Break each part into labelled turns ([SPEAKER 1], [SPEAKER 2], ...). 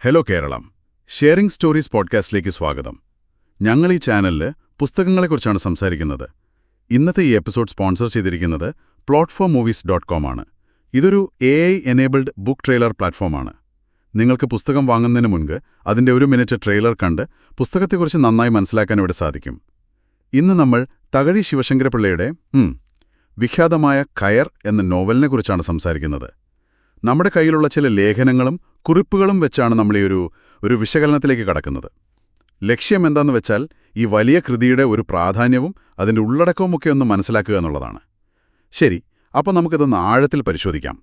[SPEAKER 1] Hello Keralam, sharing stories പോഡ്കാസ്റ്റിലേക്ക് സ്വാഗതം. ഞങ്ങൾ ഈ ചാനലിൽ പുസ്തകങ്ങളെക്കുറിച്ചാണ് സംസാരിക്കുന്നത്. ഇന്നത്തെ ഈ എപ്പിസോഡ് സ്പോൺസർ ചെയ്തിരിക്കുന്നത് plotformovies.com ആണ്. ഇതൊരു AI എനേബിൾഡ് ബുക്ക് ട്രെയിലർ പ്ലാറ്റ്ഫോമാണ്. നിങ്ങൾക്ക് പുസ്തകം വാങ്ങുന്നതിന് മുൻപ് അതിൻ്റെ 1 മിനിറ്റ് ട്രെയിലർ കണ്ട് പുസ്തകത്തെക്കുറിച്ച് നന്നായി മനസ്സിലാക്കാൻ ഇവിടെ സാധിക്കും. ഇന്ന് നമ്മൾ തകഴി ശിവശങ്കരപിള്ളയുടെ വിഖ്യാതമായ കയർ എന്ന നോവലിനെക്കുറിച്ചാണ് സംസാരിക്കുന്നത്. നമ്മുടെ കയ്യിലുള്ള ചില ലേഖനങ്ങളും കുറിപ്പുകളും വെച്ചാണ് നമ്മൾ ഈ ഒരു വിശകലനത്തിലേക്ക് കടക്കുന്നത്. ലക്ഷ്യം എന്താണെന്ന് വെച്ചാൽ ഈ വലിയ കൃതിയുടെ ഒരു പ്രാധാന്യവും അതിൻ്റെ ഉള്ളടക്കവുമൊക്കെ ഒന്ന് മനസ്സിലാക്കുക എന്നുള്ളതാണ്. ശരി, അപ്പോൾ നമുക്കിതൊന്ന് ആഴത്തിൽ പരിശോധിക്കാം.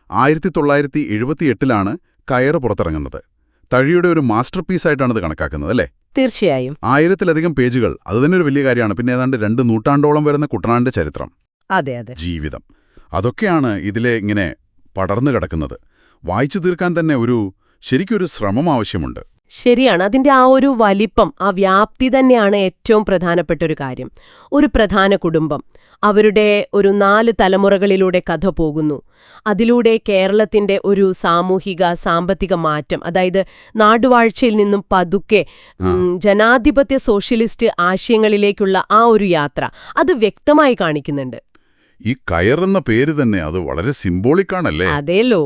[SPEAKER 1] 1978 കയറ് പുറത്തിറങ്ങുന്നത്. തഴിയുടെ ഒരു മാസ്റ്റർ പീസായിട്ടാണ് ഇത് കണക്കാക്കുന്നത്, അല്ലേ?
[SPEAKER 2] തീർച്ചയായും.
[SPEAKER 1] 1000-ലധികം പേജുകൾ, അത് തന്നെ ഒരു വലിയ കാര്യമാണ്. പിന്നെ ഏതാണ്ട് 2 നൂറ്റാണ്ടോളം വരുന്ന കുട്ടനാടിന്റെ ചരിത്രം,
[SPEAKER 2] അതെ,
[SPEAKER 1] ജീവിതം, അതൊക്കെയാണ് ഇതിലെ ഇങ്ങനെ പടർന്നു കിടക്കുന്നത്. വായിച്ചു തീർക്കാൻ തന്നെ ശരിക്കൊരു ശ്രമം ആവശ്യമുണ്ട്.
[SPEAKER 2] ശരിയാണ്. അതിന്റെ ആ ഒരു വലിപ്പം, ആ വ്യാപ്തി തന്നെയാണ് ഏറ്റവും പ്രധാനപ്പെട്ട ഒരു കാര്യം. ഒരു പ്രധാന കുടുംബം, അവരുടെ ഒരു 4 തലമുറകളിലൂടെ കഥ പോകുന്നു. അതിലൂടെ കേരളത്തിന്റെ ഒരു സാമൂഹിക സാമ്പത്തിക മാറ്റം, അതായത് നാടുവാഴ്ചയിൽ നിന്നും പതുക്കെ ജനാധിപത്യ സോഷ്യലിസ്റ്റ് ആശയങ്ങളിലേക്കുള്ള ആ ഒരു യാത്ര, അത് വ്യക്തമായി കാണിക്കുന്നുണ്ട്.
[SPEAKER 1] ഈ കയറെന്ന പേര് തന്നെ അത് വളരെ സിംബോളിക്കാണല്ലേ?
[SPEAKER 2] അതേലോ,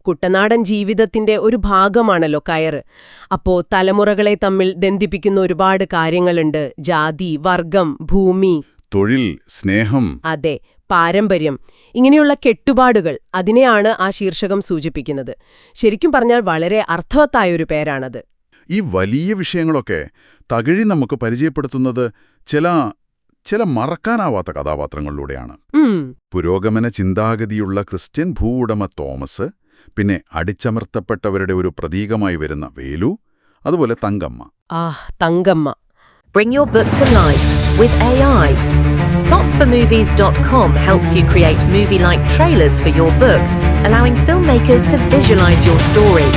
[SPEAKER 2] കുട്ടനാടൻ ജീവിതത്തിന്റെ ഒരു ഭാഗമാണല്ലോ കയറ്. അപ്പോ തലമുറകളെ തമ്മിൽ ബന്ധിപ്പിക്കുന്ന ഒരുപാട് കാര്യങ്ങളുണ്ട്. ജാതി, വർഗം, ഭൂമി,
[SPEAKER 1] തൊഴിൽ, സ്നേഹം,
[SPEAKER 2] അതെ, പാരമ്പര്യം, ഇങ്ങനെയുള്ള കെട്ടുപാടുകൾ, അതിനെയാണ് ആ ശീർഷകം സൂചിപ്പിക്കുന്നത്. ശരിക്കും പറഞ്ഞാൽ വളരെ അർത്ഥവത്തായൊരു പേരാണത്.
[SPEAKER 1] ഈ വലിയ വിഷയങ്ങളൊക്കെ തകഴി നമുക്ക് പരിചയപ്പെടുത്തുന്നത് ചില മറക്കാനാവാത്ത കഥാപാത്രങ്ങളിലൂടെയാണ്. പുരോഗമന ചിന്താഗതിയുള്ള ക്രിസ്ത്യൻ ഭൂവുടമ തോമസ്, പിന്നെ അടിച്ചമർത്തപ്പെട്ടവരുടെ ഒരു പ്രതീകമായി വരുന്ന വേലു, അതുപോലെ Thankamma.
[SPEAKER 2] Thankamma.
[SPEAKER 3] Bring your book to life with AI. Plotsformovies.com helps you create movie-like trailers for your book, allowing filmmakers to visualize your story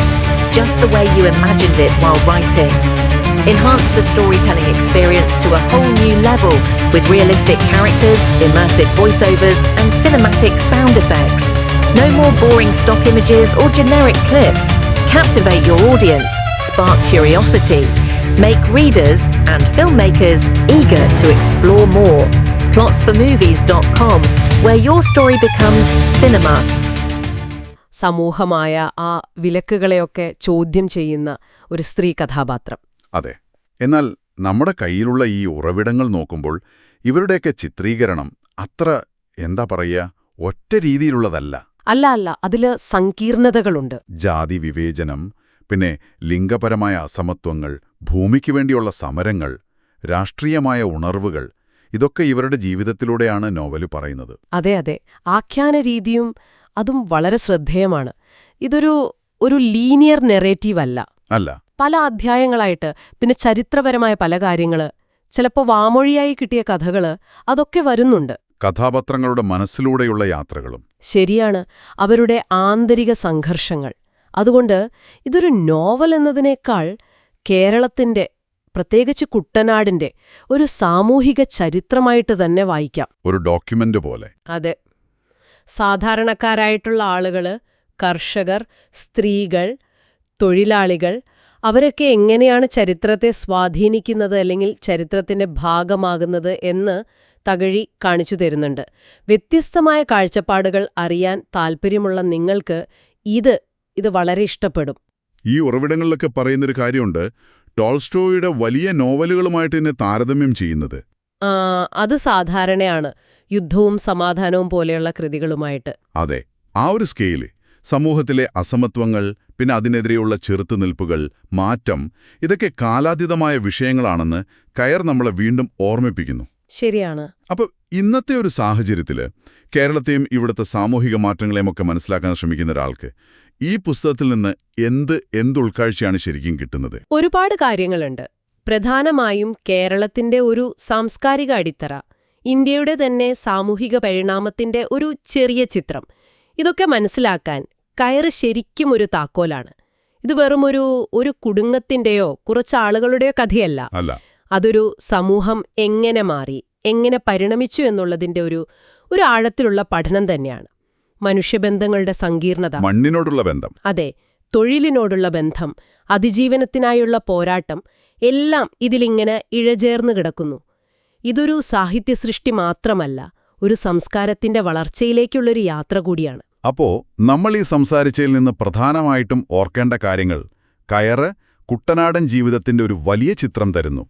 [SPEAKER 3] just the way you imagined it while writing. Enhance the storytelling experience to a whole new level with realistic characters, immersive voiceovers, and cinematic sound effects. No more boring stock images or generic clips. Captivate your audience, spark curiosity, make readers and filmmakers eager to explore more. Plotsformovies.com, where your story becomes cinema.
[SPEAKER 2] സമൂഹമായ ആ വിലക്കുകളെയൊക്കെ ചോദ്യം ചെയ്യുന്ന ഒരു സ്ത്രീ കഥാപാത്രം.
[SPEAKER 1] അതെ. എന്നാൽ നമ്മുടെ കയ്യിലുള്ള ഈ ഉറവിടങ്ങൾ നോക്കുമ്പോൾ ഇവരുടെയൊക്കെ ചിത്രീകരണം അത്ര ഒറ്റ രീതിയിലുള്ളതല്ല.
[SPEAKER 2] അല്ല, അതില് സങ്കീർണതകളുണ്ട്.
[SPEAKER 1] ജാതി വിവേചനം, പിന്നെ ലിംഗപരമായ അസമത്വങ്ങൾ, ഭൂമിക്ക് വേണ്ടിയുള്ള സമരങ്ങൾ, രാഷ്ട്രീയമായ ഉണർവുകൾ, ഇതൊക്കെ ഇവരുടെ ജീവിതത്തിലൂടെയാണ് നോവല് പറയുന്നത്.
[SPEAKER 2] അതെ, ആഖ്യാന രീതിയും അതും വളരെ ശ്രദ്ധേയമാണ്. ഇതൊരു ലീനിയർ നെറേറ്റീവ് അല്ല. പല അധ്യായങ്ങളായിട്ട്, പിന്നെ ചരിത്രപരമായ പല കാര്യങ്ങള്, ചിലപ്പോൾ വാമൊഴിയായി കിട്ടിയ കഥകള്, അതൊക്കെ വരുന്നുണ്ട്.
[SPEAKER 1] കഥാപാത്രങ്ങളുടെ മനസ്സിലൂടെയുള്ള യാത്രകളും.
[SPEAKER 2] ശരിയാണ്, അവരുടെ ആന്തരിക സംഘർഷങ്ങൾ. അതുകൊണ്ട് ഇതൊരു നോവൽ എന്നതിനേക്കാൾ കേരളത്തിന്റെ, പ്രത്യേകിച്ച് കുട്ടനാടിന്റെ ഒരു സാമൂഹിക ചരിത്രമായിട്ട് തന്നെ വായിക്കാം.
[SPEAKER 1] ഒരു ഡോക്യുമെന്റ് പോലെ.
[SPEAKER 2] അതെ. സാധാരണക്കാരായിട്ടുള്ള ആളുകള്, കർഷകർ, സ്ത്രീകൾ, തൊഴിലാളികൾ, അവരൊക്കെ എങ്ങനെയാണ് ചരിത്രത്തെ സ്വാധീനിക്കുന്നത് അല്ലെങ്കിൽ ചരിത്രത്തിന്റെ ഭാഗമാകുന്നത് എന്ന് തകഴി കാണിച്ചു തരുന്നുണ്ട്. വ്യത്യസ്തമായ കാഴ്ചപ്പാടുകൾ അറിയാൻ താൽപ്പര്യമുള്ള നിങ്ങൾക്ക് ഇത് വളരെ ഇഷ്ടപ്പെടും.
[SPEAKER 1] ഈ ഉറവിടങ്ങളിലൊക്കെ പറയുന്നൊരു കാര്യമുണ്ട്, ടോൾസ്റ്റോയുടെ വലിയ നോവലുകളുമായിട്ട് തന്നെ താരതമ്യം ചെയ്യുന്നത്.
[SPEAKER 2] അത് സാധാരണയാണ്, യുദ്ധവും സമാധാനവും പോലെയുള്ള കൃതികളുമായിട്ട്.
[SPEAKER 1] അതെ, ആ ഒരു സ്കെയില്, സമൂഹത്തിലെ അസമത്വങ്ങൾ, പിന്നെ അതിനെതിരെയുള്ള ചെറുത്തുനിൽപ്പുകൾ, മാറ്റം, ഇതൊക്കെ കാലാതീതമായ വിഷയങ്ങളാണെന്ന് കയർ നമ്മളെ വീണ്ടും ഓർമ്മിപ്പിക്കുന്നു.
[SPEAKER 2] ശരിയാണ്.
[SPEAKER 1] അപ്പോൾ ഇന്നത്തെ ഒരു സാഹചര്യത്തില് കേരളത്തെയും ഇവിടുത്തെ സാമൂഹിക മാറ്റങ്ങളെയുമൊക്കെ മനസ്സിലാക്കാൻ ശ്രമിക്കുന്ന ഒരാൾക്ക് ഈ പുസ്തകത്തിൽ നിന്ന് എന്ത് ഉൾക്കാഴ്ചയാണ് ശരിക്കും കിട്ടുന്നത്?
[SPEAKER 2] ഒരുപാട് കാര്യങ്ങളുണ്ട്. പ്രധാനമായും കേരളത്തിന്റെ ഒരു സാംസ്കാരിക അടിത്തറ, ഇന്ത്യയുടെ തന്നെ സാമൂഹിക പരിണാമത്തിന്റെ ഒരു ചെറിയ ചിത്രം, ഇതൊക്കെ മനസ്സിലാക്കാൻ കയറ് ശരിക്കും ഒരു താക്കോലാണ്. ഇത് വെറും ഒരു കുടുംബത്തിന്റെയോ കുറച്ചാളുകളുടെയോ കഥയല്ല. അതൊരു സമൂഹം എങ്ങനെ മാറി, എങ്ങനെ പരിണമിച്ചു എന്നുള്ളതിന്റെ ഒരു ആഴത്തിലുള്ള പഠനം തന്നെയാണ്. മനുഷ്യബന്ധങ്ങളുടെ സങ്കീർണത,
[SPEAKER 1] മണ്ണിനോടുള്ള ബന്ധം,
[SPEAKER 2] അതെ, തൊഴിലിനോടുള്ള ബന്ധം, അതിജീവനത്തിനായുള്ള പോരാട്ടം എല്ലാം ഇതിലിങ്ങനെ ഇഴചേർന്ന് കിടക്കുന്നു. ഇതൊരു സാഹിത്യസൃഷ്ടി മാത്രമല്ല, ഒരു സംസ്കാരത്തിന്റെ വളർച്ചയിലേക്കുള്ളൊരു യാത്ര കൂടിയാണ്.
[SPEAKER 1] അപ്പോ നമ്മൾ ഈ സംസാരിച്ചതിൽ നിന്ന് പ്രധാനമായിട്ടും ഓർക്കേണ്ട കാര്യങ്ങൾ, കയറ് കുട്ടനാടൻ ജീവിതത്തിന്റെ ഒരു വലിയ ചിത്രം തരുന്നു.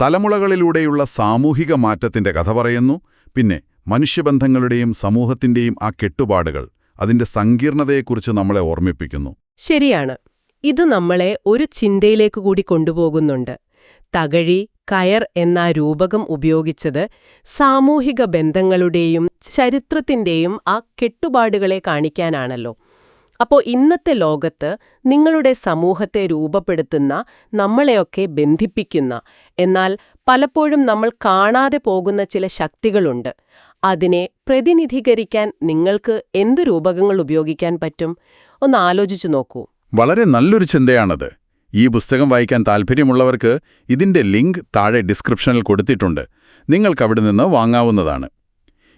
[SPEAKER 1] തലമുറകളിലൂടെയുള്ള സാമൂഹിക മാറ്റത്തിന്റെ കഥ പറയുന്നു. പിന്നെ മനുഷ്യബന്ധങ്ങളുടെയും സമൂഹത്തിന്റെയും ആ കെട്ടുപാടുകൾ, അതിന്റെ സങ്കീർണതയെക്കുറിച്ച് നമ്മളെ ഓർമ്മിപ്പിക്കുന്നു.
[SPEAKER 2] ശരിയാണ്. ഇത് നമ്മളെ ഒരു ചിന്തയിലേക്ക് കൂടി കൊണ്ടുപോകുന്നുണ്ട്. തകഴി, കയർ എന്ന രൂപകം ഉപയോഗിച്ചത് സാമൂഹിക ബന്ധങ്ങളുടെയും ചരിത്രത്തിന്റെയും ആ കെട്ടുപാടുകളെ കാണിക്കാനാണല്ലോ. അപ്പോൾ ഇന്നത്തെ ലോകത്ത് നിങ്ങളുടെ സമൂഹത്തെ രൂപപ്പെടുത്തുന്ന, നമ്മളെയൊക്കെ ബന്ധിപ്പിക്കുന്ന, എന്നാൽ പലപ്പോഴും നമ്മൾ കാണാതെ പോകുന്ന ചില ശക്തികളുണ്ട്. അതിനെ പ്രതിനിധീകരിക്കാൻ നിങ്ങൾക്ക് എന്ത് രൂപകങ്ങൾ ഉപയോഗിക്കാൻ പറ്റും? ഒന്ന് ആലോചിച്ചു നോക്കൂ.
[SPEAKER 1] വളരെ നല്ലൊരു ചിന്തയാണത്. ഈ പുസ്തകം വായിക്കാൻ താൽപ്പര്യമുള്ളവർക്ക് ഇതിന്റെ ലിങ്ക് താഴെ ഡിസ്ക്രിപ്ഷനിൽ കൊടുത്തിട്ടുണ്ട്. നിങ്ങൾക്കവിടെ നിന്ന് വാങ്ങാവുന്നതാണ്.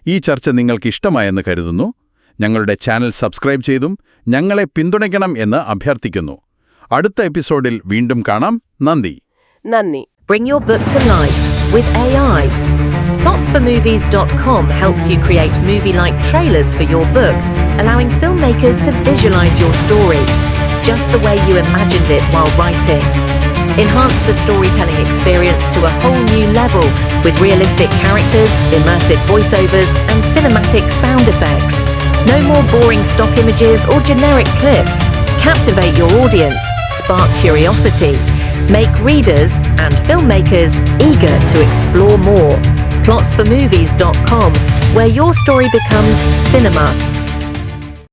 [SPEAKER 1] ഈ ചർച്ച നിങ്ങൾക്ക് ഇഷ്ടമായെന്ന് കരുതുന്നു. ഞങ്ങളുടെ ചാനൽ സബ്സ്ക്രൈബ് ചെയ്തും ഞങ്ങളെ പിന്തുണയ്ക്കണം എന്ന് അഭ്യർത്ഥിക്കുന്നു. അടുത്ത എപ്പിസോഡിൽ വീണ്ടും കാണാം. നന്ദി.
[SPEAKER 3] Bring your book to life with AI. Plotsformovies.com helps you create movie-like trailers for your book, allowing filmmakers to visualize your story just the way you imagined it while writing. Enhance the storytelling experience to a whole new level with realistic characters, immersive voiceovers, and cinematic sound effects. No more boring stock images or generic clips. Captivate your audience, spark curiosity, make readers and filmmakers eager to explore more. Plotsformovies.com, where your story becomes cinema